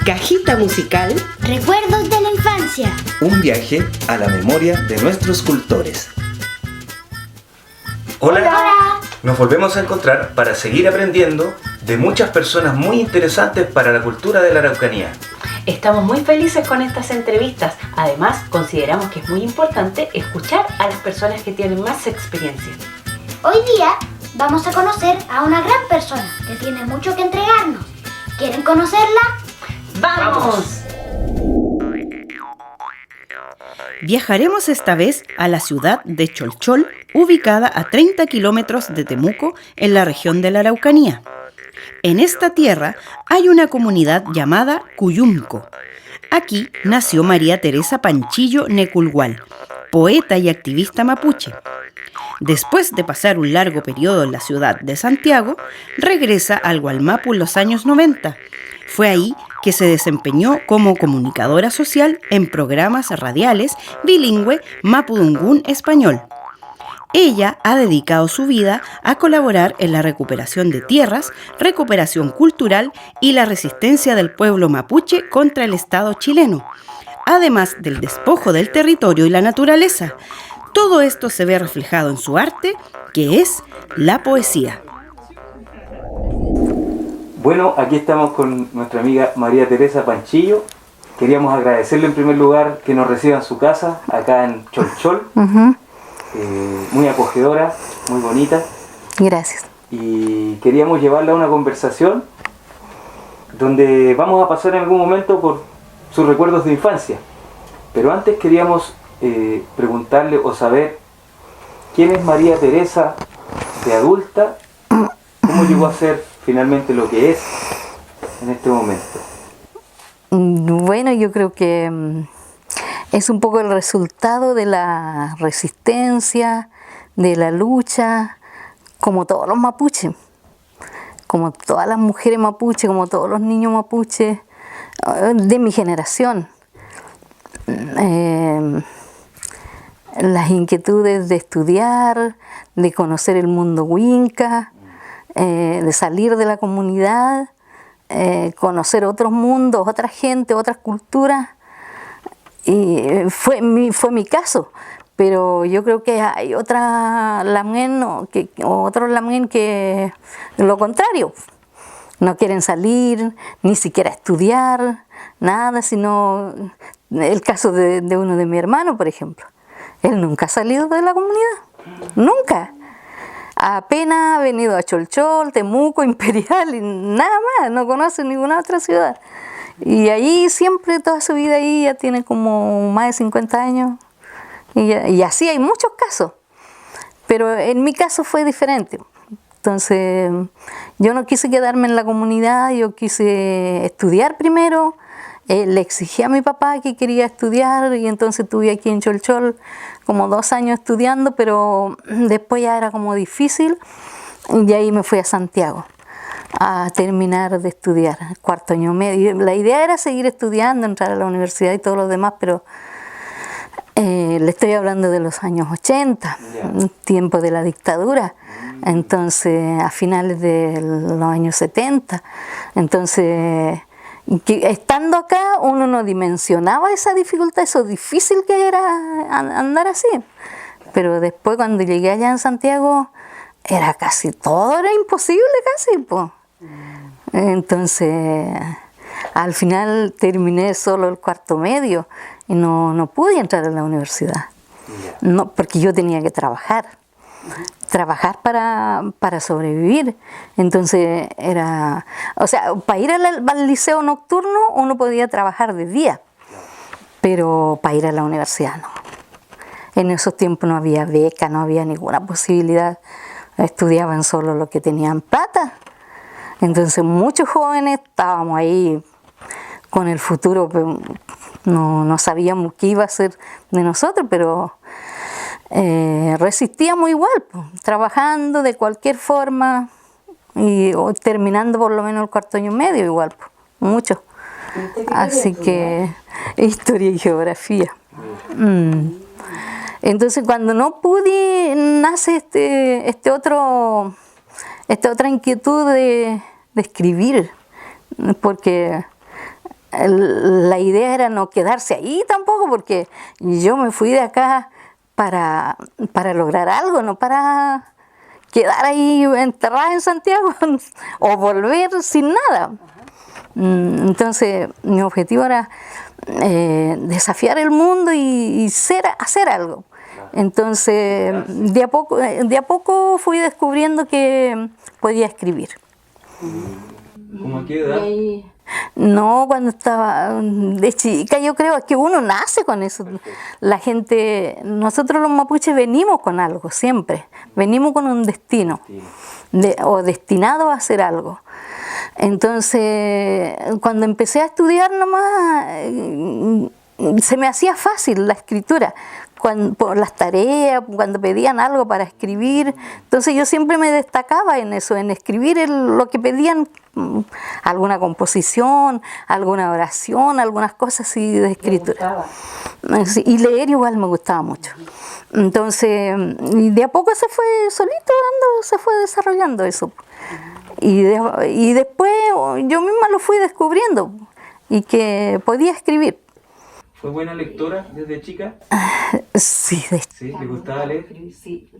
Cajita musical. Recuerdos de la infancia. Un viaje a la memoria de nuestros cultores. Hola. Hola. Nos volvemos a encontrar para seguir aprendiendo de muchas personas muy interesantes para la cultura de la Araucanía. Estamos muy felices con estas entrevistas. Además, consideramos que es muy importante escuchar a las personas que tienen más experiencia. Hoy día vamos a conocer a una gran persona que tiene mucho que entregarnos. ¿Quieren conocerla? ¡Vamos! Viajaremos esta vez a la ciudad de Cholchol, ubicada a 30 kilómetros de Temuco, en la región de la Araucanía. En esta tierra hay una comunidad llamada Cuyumco. Aquí nació María Teresa Panchillo Neculhual, poeta y activista mapuche. Después de pasar un largo periodo en la ciudad de Santiago, regresa al Gualmapu en los años 90. Fue ahí que se desempeñó como comunicadora social en programas radiales bilingüe mapudungún-español. Ella ha dedicado su vida a colaborar en la recuperación de tierras, recuperación cultural y la resistencia del pueblo mapuche contra el Estado chileno, además del despojo del territorio y la naturaleza. Todo esto se ve reflejado en su arte, que es la poesía. Bueno, aquí estamos con nuestra amiga María Teresa Panchillo. Queríamos agradecerle en primer lugar que nos reciba en su casa, acá en Cholchol. Muy acogedora, muy bonita. Gracias. Y queríamos llevarla a una conversación donde vamos a pasar en algún momento por sus recuerdos de infancia. Pero antes queríamos preguntarle o saber quién es María Teresa de adulta, cómo llegó a ser finalmente lo que es en este momento. Bueno, yo creo que es un poco el resultado de la resistencia, de la lucha, como todos los mapuches, como todas las mujeres mapuches, como todos los niños mapuches de mi generación. Las inquietudes de estudiar, de conocer el mundo Huinca, de salir de la comunidad, conocer otros mundos, otra gente, otras culturas. Y fue mi caso, pero yo creo que hay otros lamén que lo contrario. No quieren salir, ni siquiera estudiar, nada, sino el caso de uno de mi hermano, por ejemplo. Él nunca ha salido de la comunidad, nunca. Apenas ha venido a Cholchol, Temuco, Imperial y nada más, no conoce ninguna otra ciudad. Y ahí siempre, toda su vida ahí, ya tiene como más de 50 años. Y así hay muchos casos. Pero en mi caso fue diferente. Entonces, yo no quise quedarme en la comunidad, yo quise estudiar primero. Le exigí a mi papá que quería estudiar y entonces estuve aquí en Cholchol como 2 años estudiando, pero después ya era como difícil y ahí me fui a Santiago a terminar de estudiar, 4º año medio. La idea era seguir estudiando, entrar a la universidad y todo lo demás, pero le estoy hablando de los años 80, tiempo de la dictadura, entonces a finales de los años 70, entonces estando acá uno no dimensionaba esa dificultad, eso difícil que era andar así, pero después cuando llegué allá en Santiago era casi todo, era imposible casi, pues. Entonces al final terminé solo el 4º medio y no pude entrar a la universidad, no, porque yo tenía que trabajar para sobrevivir. Entonces era, o sea, para ir al liceo nocturno uno podía trabajar de día, pero para ir a la universidad no. En esos tiempos no había beca, no había ninguna posibilidad, estudiaban solo los que tenían plata. Entonces muchos jóvenes estábamos ahí con el futuro, pero no sabíamos qué iba a ser de nosotros, pero resistíamos igual, pues, trabajando de cualquier forma y terminando por lo menos el 4º año medio igual, pues, mucho. Así que historia y geografía. Entonces cuando no pude, nace esta otra inquietud de escribir, porque la idea era no quedarse ahí tampoco, porque yo me fui de acá para lograr algo, no para quedar ahí enterrada en Santiago o volver sin nada. Entonces mi objetivo era desafiar el mundo y hacer algo. Entonces de a poco fui descubriendo que podía escribir. ¿Cómo a qué edad? No, cuando estaba de chica, yo creo que uno nace con eso. La gente, nosotros los mapuches venimos con algo siempre, venimos con un destino o destinado a hacer algo. Entonces, cuando empecé a estudiar nomás, se me hacía fácil la escritura. Por las tareas, cuando pedían algo para escribir, entonces yo siempre me destacaba en eso, en escribir lo que pedían, alguna composición, alguna oración, algunas cosas así de escritura. Y leer igual me gustaba mucho. Entonces, y de a poco se fue solito se fue desarrollando eso. Y después yo misma lo fui descubriendo y que podía escribir. ¿Fue buena lectora desde chica? Sí, ¿Sí? ¿Le gustaba leer? Sí.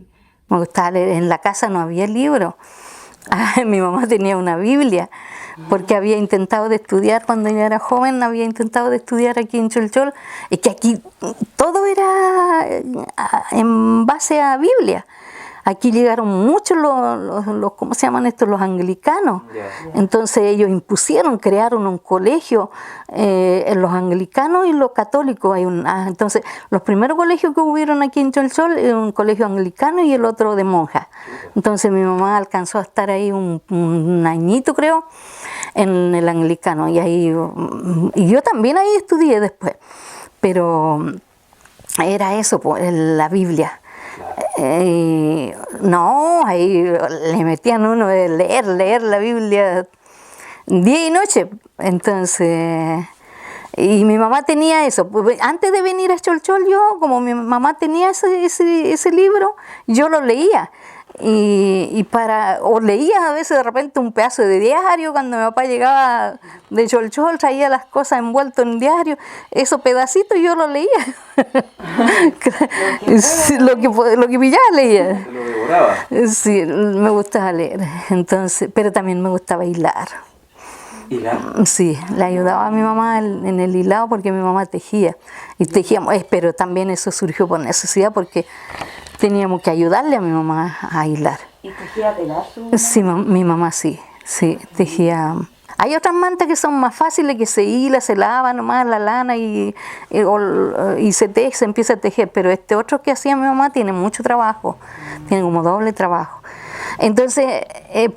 Me gustaba leer. En la casa no había libro. Mi mamá tenía una Biblia, porque había intentado de estudiar cuando ella era joven, había intentado de estudiar aquí en Cholchol, y que aquí todo era en base a Biblia. Aquí llegaron muchos los ¿cómo se llaman estos? Los anglicanos. Entonces ellos crearon un colegio, los anglicanos y los católicos. Entonces los primeros colegios que hubieron aquí en Cholchol, un colegio anglicano y el otro de monjas. Entonces mi mamá alcanzó a estar ahí un añito, creo, en el anglicano. Y yo también ahí estudié después. Pero era eso, la Biblia. No, ahí le metían uno de leer la Biblia día y noche. Entonces, y mi mamá tenía eso. Antes de venir a Cholchol, como mi mamá tenía ese libro, yo lo leía. O leía a veces de repente un pedazo de diario. Cuando mi papá llegaba de Cholchol, traía las cosas envueltas en diario, esos pedacitos yo lo leía. lo que pillaba leía. ¿Lo devoraba? Sí, me gustaba leer. Entonces, pero también me gustaba hilar. ¿Hilar? Sí, le ayudaba a mi mamá en el hilado porque mi mamá tejía. Y tejíamos, pero también eso surgió por necesidad porque teníamos que ayudarle a mi mamá a hilar. ¿Y tejía telar su mamá? Sí, mi mamá sí tejía. Hay otras mantas que son más fáciles, que se hila, se lava nomás la lana y se empieza a tejer, pero este otro que hacía mi mamá tiene mucho trabajo, tiene como doble trabajo. Entonces,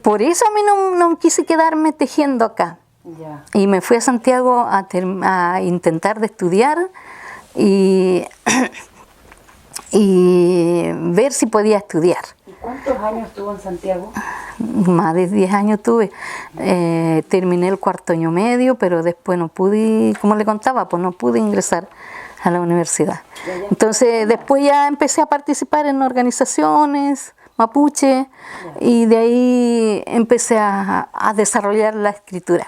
por eso a mí no quise quedarme tejiendo acá. Ya. Y me fui a Santiago a intentar de estudiar y ver si podía estudiar. ¿Y cuántos años estuvo en Santiago? Más de 10 años tuve. Terminé el cuarto año medio, pero después no pude, como le contaba, pues no pude ingresar a la universidad. Entonces después ya empecé a participar en organizaciones mapuche y de ahí empecé a desarrollar la escritura.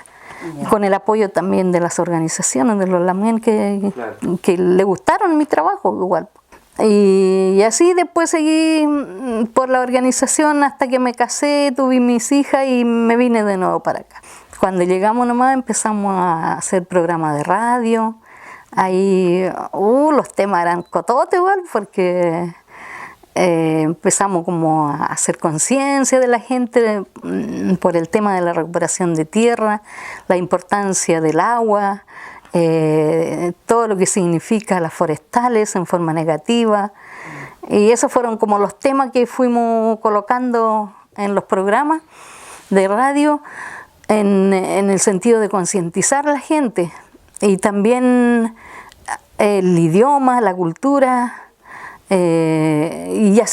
Con el apoyo también de las organizaciones, de los lamien que le gustaron mi trabajo igual. Y así después seguí por la organización hasta que me casé, tuve mis hijas y me vine de nuevo para acá. Cuando llegamos nomás empezamos a hacer programas de radio. Ahí los temas eran cototes igual porque empezamos como a hacer conciencia de la gente por el tema de la recuperación de tierra, la importancia del agua, todo lo que significa las forestales en forma negativa. Y esos fueron como los temas que fuimos colocando en los programas de radio en el sentido de concientizar a la gente. Y también el idioma, la cultura. Y yo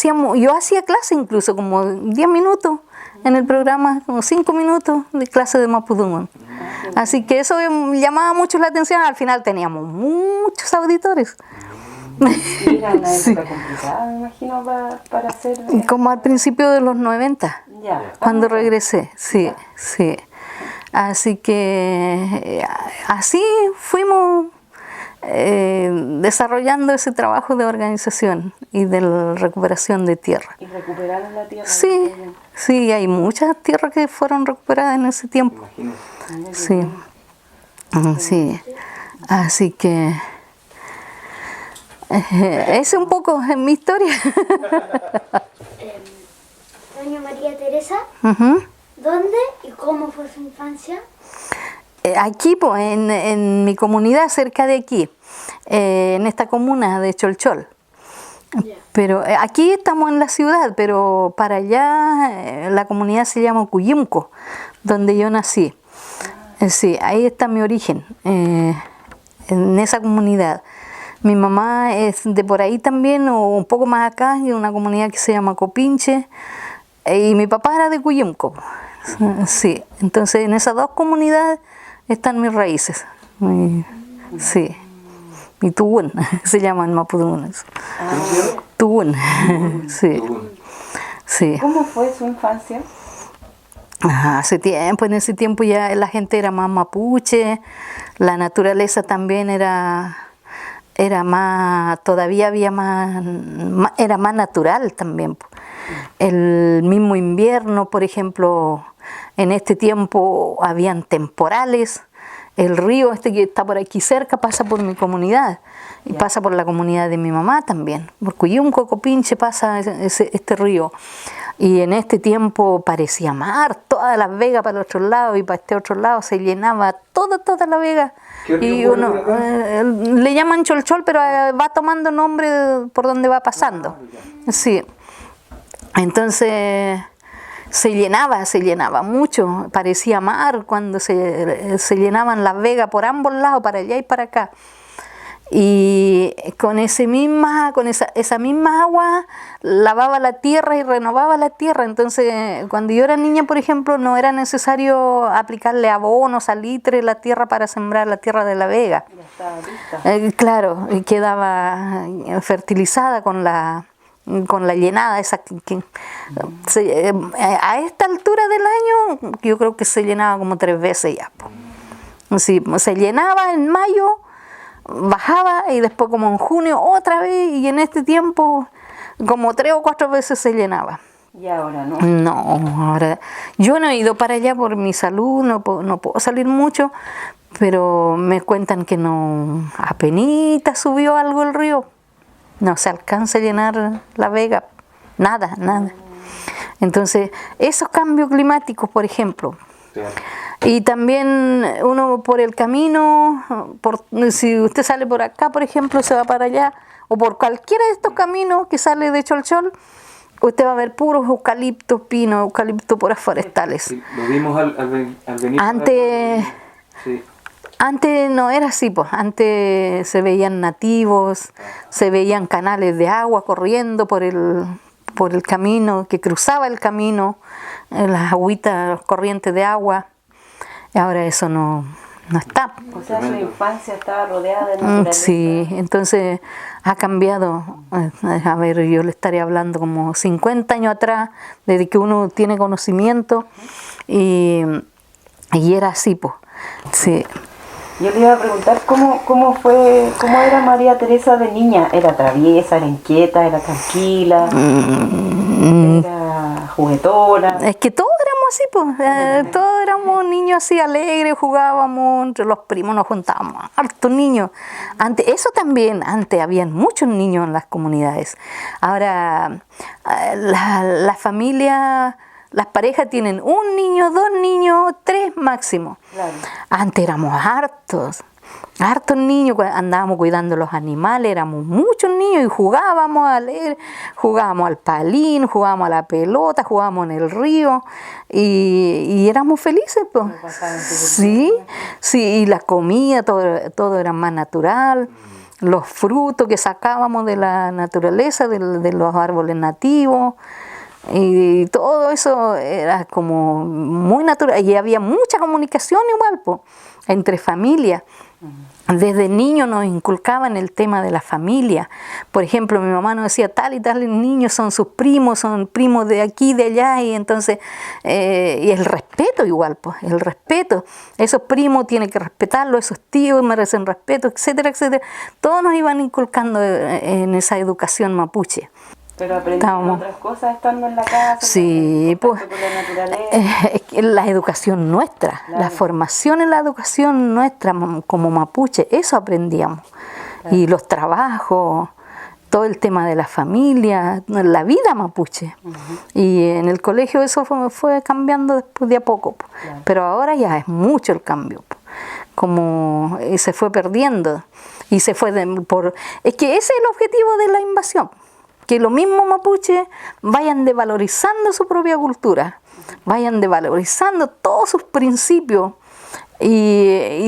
hacía clase incluso como 10 minutos en el programa, como 5 minutos de clase de mapudungun. Así que eso llamaba mucho la atención. Al final teníamos muchos auditores. Era una época complicada, me imagino, para hacer... Como al principio de los 90, Ya. cuando regresé, sí. Así que así fuimos desarrollando ese trabajo de organización y de la recuperación de tierra. ¿Y recuperaron la tierra? Sí, sí, hay muchas tierras que fueron recuperadas en ese tiempo. Sí, sí. Así que esa es un poco mi historia. Doña María Teresa, Ujú. ¿dónde y cómo fue su infancia? Aquí, pues, en mi comunidad, cerca de aquí, en esta comuna de Cholchol. Pero aquí estamos en la ciudad, pero para allá la comunidad se llama Cuyumco, donde yo nací. Sí, ahí está mi origen, en esa comunidad. Mi mamá es de por ahí también, o un poco más acá, en una comunidad que se llama Copinche, y mi papá era de Cuyumco. Sí, entonces en esas dos comunidades están mis raíces. Sí. Y Tubún, se llaman Mapudún. Tubún, sí. Sí. ¿Cómo fue su infancia? Hace tiempo, en ese tiempo ya la gente era más mapuche, la naturaleza también era más, todavía había más, era más natural también. El mismo invierno, por ejemplo, en este tiempo habían temporales. El río este que está por aquí cerca pasa por mi comunidad y pasa por la comunidad de mi mamá también. Por Cuyumco, Copinche pasa este río. Y en este tiempo parecía mar, todas las vegas para el otro lado y para este otro lado se llenaba toda la vega. Y uno le llaman Cholchol, pero va tomando nombre por donde va pasando. Sí. Entonces se llenaba mucho, parecía mar cuando se llenaban las vegas por ambos lados, para allá y para acá. Y con esa misma agua lavaba la tierra y renovaba la tierra. Entonces, cuando yo era niña, por ejemplo, no era necesario aplicarle abono, salitre a la tierra para sembrar la tierra de la vega. Claro, y quedaba fertilizada con la llenada esa a esta altura del año yo creo que se llenaba como 3 veces ya. Sí, se llenaba en mayo, bajaba y después como en junio otra vez, y en este tiempo como 3 o 4 veces se llenaba. ¿Y ahora no? No, ahora yo no he ido para allá por mi salud, no puedo salir mucho, pero me cuentan que no, apenita subió algo el río. No se alcanza a llenar la vega, nada. Entonces, esos cambios climáticos, por ejemplo, y también uno por el camino, si usted sale por acá, por ejemplo, se va para allá, o por cualquiera de estos caminos que sale de Cholchol, usted va a ver puros eucaliptos, pinos, eucaliptos puras forestales. Sí, lo vimos al venir. Antes no era así, pues. Antes se veían nativos, se veían canales de agua corriendo por el camino, que cruzaba el camino, las agüitas, las corrientes de agua. Y ahora eso no está. O sea, su infancia estaba rodeada de naturaleza. Sí, entonces ha cambiado. A ver, yo le estaré hablando como 50 años atrás, desde que uno tiene conocimiento, y era así, pues. Sí. Yo le iba a preguntar cómo era María Teresa de niña. ¿Era traviesa, era inquieta, era tranquila, era juguetona? Es que todos éramos así, pues. Todos éramos niños así alegres, jugábamos, entre los primos nos juntábamos, hartos niños. Antes habían muchos niños en las comunidades. Ahora, la familia... Las parejas tienen 1 niño, 2 niños, 3 máximo. Claro. Antes éramos hartos niños, andábamos cuidando los animales, éramos muchos niños y jugábamos a leer, jugábamos al palín, jugábamos a la pelota, jugábamos en el río y éramos felices, pues. Sí, y la comida, todo era más natural. Los frutos que sacábamos de la naturaleza, de los árboles nativos. Y todo eso era como muy natural y había mucha comunicación igual, entre familias. Desde niño nos inculcaban el tema de la familia. Por ejemplo, mi mamá nos decía, tal y tal niños son sus primos, son primos de aquí, de allá, y entonces, y el respeto igual, pues, el respeto. Esos primos tienen que respetarlo, esos tíos merecen respeto, etcétera, etcétera. Todos nos iban inculcando en esa educación mapuche. Pero aprendimos otras cosas estando en la casa. Sí, pues con la naturaleza. es que la educación nuestra, Claro. la formación en la educación nuestra como mapuche, eso aprendíamos. Claro. Y los trabajos, todo el tema de la familia, la vida mapuche. Y en el colegio eso fue cambiando después de a poco. Claro. Pero ahora ya es mucho el cambio. Como se fue perdiendo. Y se fue es que ese es el objetivo de la invasión. Que los mismos mapuches vayan devalorizando su propia cultura, vayan devalorizando todos sus principios y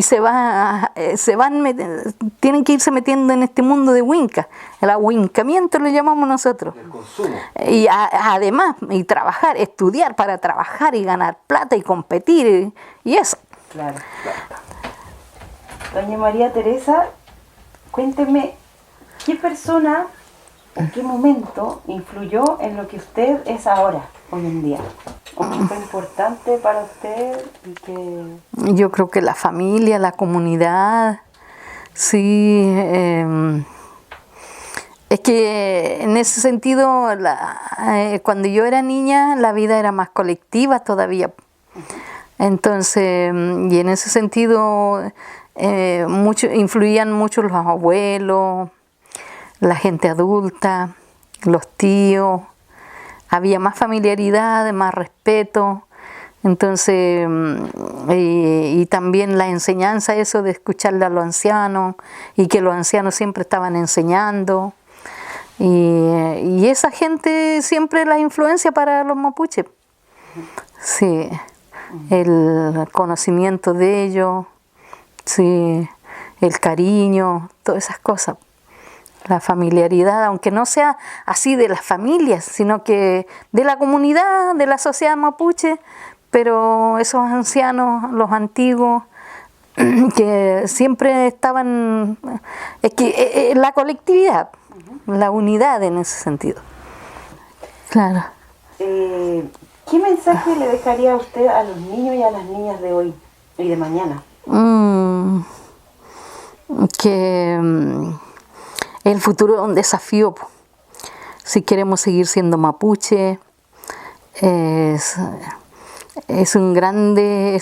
tienen que irse metiendo en este mundo de huinca, el ahuincamiento lo llamamos nosotros. El consumo. Y además, y trabajar, estudiar para trabajar y ganar plata y competir y eso. Claro. Doña María Teresa, cuénteme, ¿qué persona ¿en qué momento influyó en lo que usted es ahora, hoy en día? ¿O qué fue importante para usted? Yo creo que la familia, la comunidad, sí. Es que en ese sentido, cuando yo era niña, la vida era más colectiva todavía. Entonces, y en ese sentido, influían mucho los abuelos, la gente adulta, los tíos, había más familiaridad, más respeto, entonces, y también la enseñanza, eso de escucharle a los ancianos, y que los ancianos siempre estaban enseñando, y esa gente siempre la influencia para los mapuches, sí, el conocimiento de ellos, sí, el cariño, todas esas cosas. La familiaridad, aunque no sea así de las familias, sino que de la comunidad, de la sociedad mapuche, pero esos ancianos, los antiguos, que siempre estaban, es que la colectividad, la unidad en ese sentido. Claro. ¿Qué mensaje le dejaría a usted a los niños y a las niñas de hoy y de mañana? El futuro es un desafío. Si queremos seguir siendo mapuche, es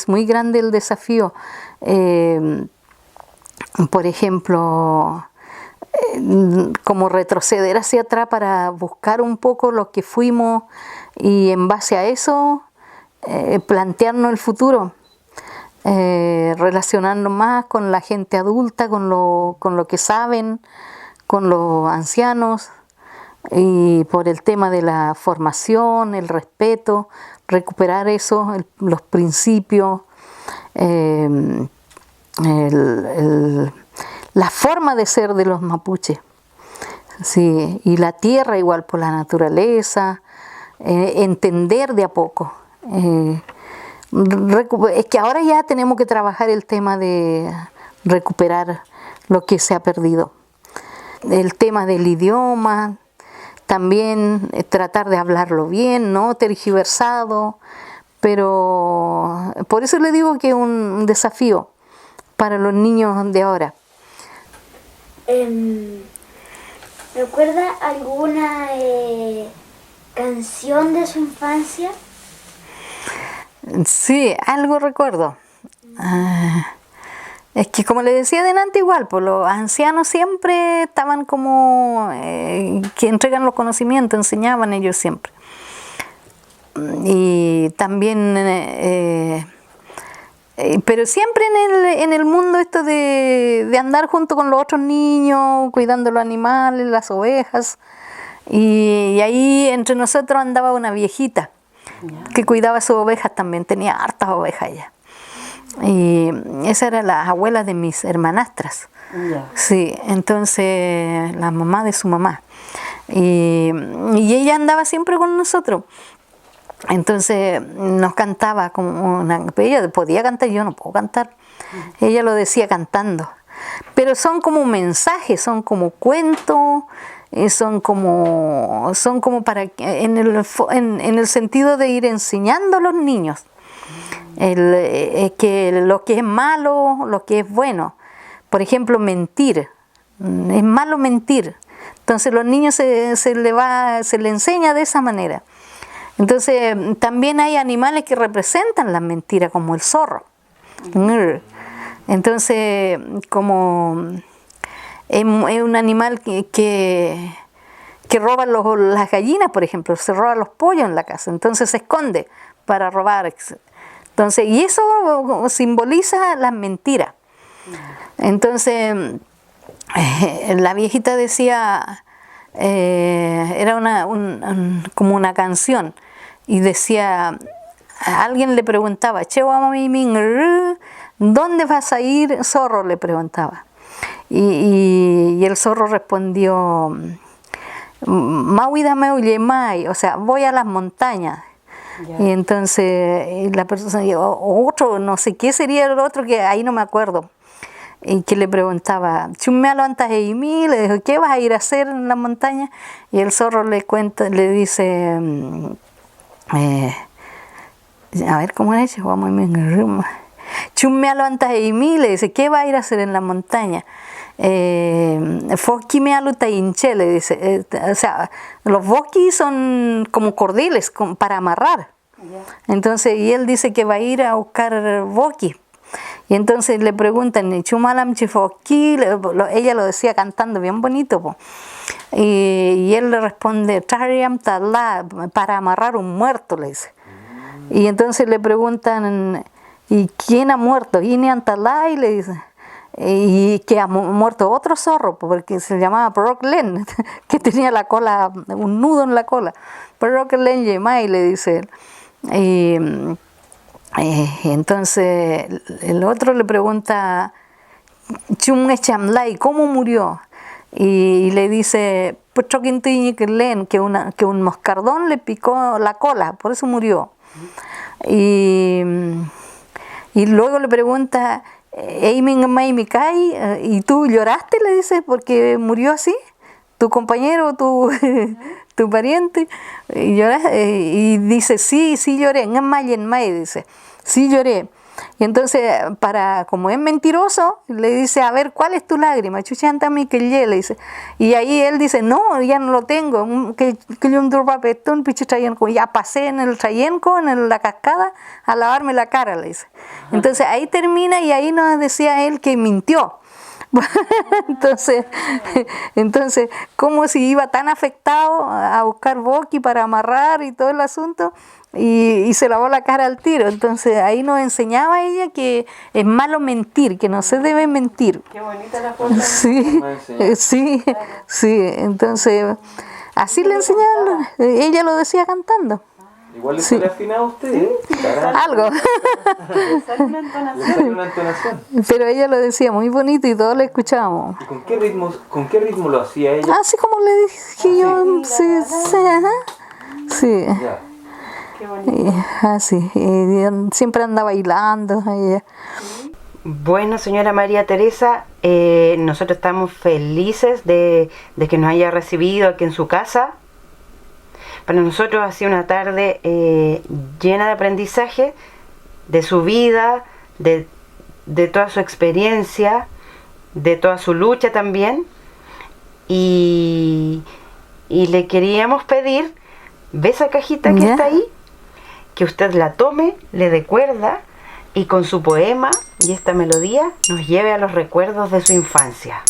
muy grande el desafío. Por ejemplo, como retroceder hacia atrás para buscar un poco lo que fuimos y en base a eso plantearnos el futuro. Relacionarnos más con la gente adulta, con lo que saben, con los ancianos, y por el tema de la formación, el respeto, recuperar eso, los principios, la forma de ser de los mapuches, sí, y la tierra igual por la naturaleza, entender de a poco. Es que ahora ya tenemos que trabajar el tema de recuperar lo que se ha perdido. El tema del idioma, también tratar de hablarlo bien, no tergiversado, pero por eso le digo que es un desafío para los niños de ahora. ¿Recuerda alguna canción de su infancia? Sí, algo recuerdo. Es que como le decía delante igual, pues los ancianos siempre estaban como que entregan los conocimientos, enseñaban ellos siempre. Y también, pero siempre en el mundo esto de andar junto con los otros niños, cuidando los animales, las ovejas. Y ahí entre nosotros andaba una viejita que cuidaba sus ovejas también, tenía hartas ovejas ella. Y esa era la abuela de mis hermanastras. Sí, entonces la mamá de su mamá. Y ella andaba siempre con nosotros. Entonces nos cantaba como ella podía cantar, yo no puedo cantar. Ella lo decía cantando. pero son como mensajes, son como cuentos, son como para en el sentido de ir enseñando a los niños que lo que es malo, lo que es bueno. Por ejemplo, mentir. Es malo mentir. Entonces los niños se le enseña de esa manera. Entonces también hay animales que representan la mentira, como el zorro. Entonces, como es un animal que roba las gallinas, por ejemplo, se roba los pollos en la casa, entonces se esconde para robar. Entonces, y eso simboliza las mentiras. Entonces, la viejita decía, era como una canción, y decía, alguien le preguntaba, ¿dónde vas a ir, zorro? Le preguntaba. Y el zorro respondió, o sea, voy a las montañas. Yeah. Y entonces la persona, otro, no sé qué sería el otro, que ahí no me acuerdo, y que le preguntaba, le dijo, ¿qué vas a ir a hacer en la montaña? Y el zorro le dice, a ver cómo es, le dice, ¿qué va a ir a hacer en la montaña? Le dice, o sea, los boquis son como cordeles para amarrar. Entonces, y él dice que va a ir a buscar boquis. Y entonces le preguntan, ella lo decía cantando bien bonito, y él le responde, para amarrar un muerto, le dice. Y entonces le preguntan, ¿y quién ha muerto? Y le dice, y que ha muerto otro zorro, porque se llamaba Broklen, que tenía la cola, un nudo en la cola. Broklen Yemai, le dice él. Y entonces el otro le pregunta, ¿cómo murió? Y le dice, que un moscardón le picó la cola, por eso murió. Y luego le pregunta, ¿y tú lloraste? Le dice, porque murió así, tu compañero, tu pariente, y dice, sí lloré, dice, sí lloré. Y entonces, como es mentiroso, le dice, a ver, ¿cuál es tu lágrima? Le dice. Y ahí él dice, no, ya no lo tengo. Ya pasé en el Trayenco, en la cascada, a lavarme la cara, le dice. Entonces ahí termina, y ahí nos decía él que mintió. Entonces, como si iba tan afectado a buscar boqui para amarrar y todo el asunto, y se lavó la cara al tiro. Entonces ahí nos enseñaba ella que es malo mentir, que no se debe mentir. Qué bonita la forma. Sí. Entonces así le enseñaban, ella lo decía cantando. Igual le sale afinado a usted, ¿eh? Algo. Le sale una entonación. Pero ella lo decía muy bonito y todos lo escuchábamos. ¿Y con qué ritmo lo hacía ella? Así como le dije yo, sí. Ya. Qué bonito. Así, siempre anda bailando ella. Bueno, señora María Teresa, nosotros estamos felices de que nos haya recibido aquí en su casa. Para nosotros ha sido una tarde llena de aprendizaje, de su vida, de toda su experiencia, de toda su lucha también. Y le queríamos pedir, ¿ve esa cajita que está ahí? Que usted la tome, le dé cuerda, y con su poema y esta melodía nos lleve a los recuerdos de su infancia.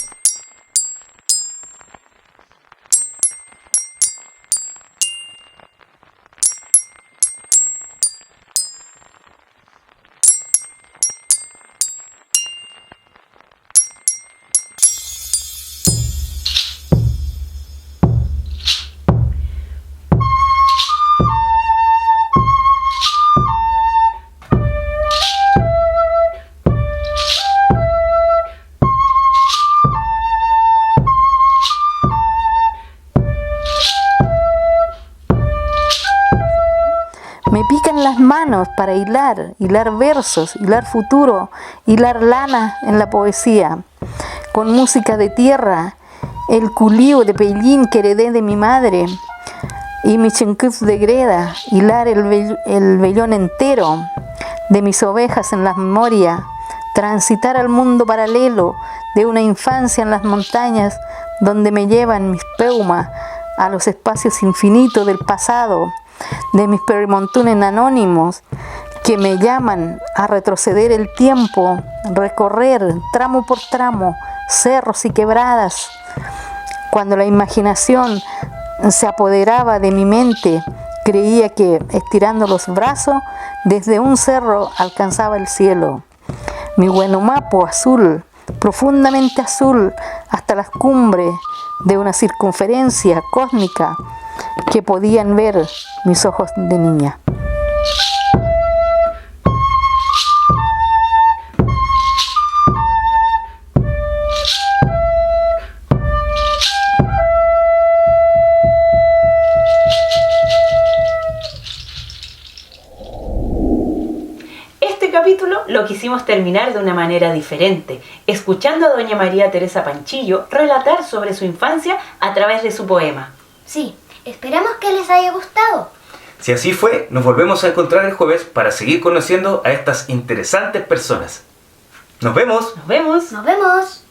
Me pican las manos para hilar versos, hilar futuro, hilar lana en la poesía. con música de tierra, el culío de peillín que heredé de mi madre, y mi chincuf de greda, hilar el vellón entero de mis ovejas en las memorias, transitar al mundo paralelo de una infancia en las montañas donde me llevan mis peumas a los espacios infinitos del pasado, de mis perimontunes anónimos que me llaman a retroceder el tiempo, recorrer tramo por tramo, cerros y quebradas. Cuando la imaginación se apoderaba de mi mente, creía que estirando los brazos desde un cerro alcanzaba el cielo. Mi Huenumapo azul, profundamente azul, hasta las cumbres de una circunferencia cósmica que podían ver mis ojos de niña. Este capítulo lo quisimos terminar de una manera diferente, escuchando a doña María Teresa Panchillo relatar sobre su infancia a través de su poema. Sí, esperamos que les haya gustado. Si así fue, nos volvemos a encontrar el jueves para seguir conociendo a estas interesantes personas. ¡Nos vemos! ¡Nos vemos! Nos vemos.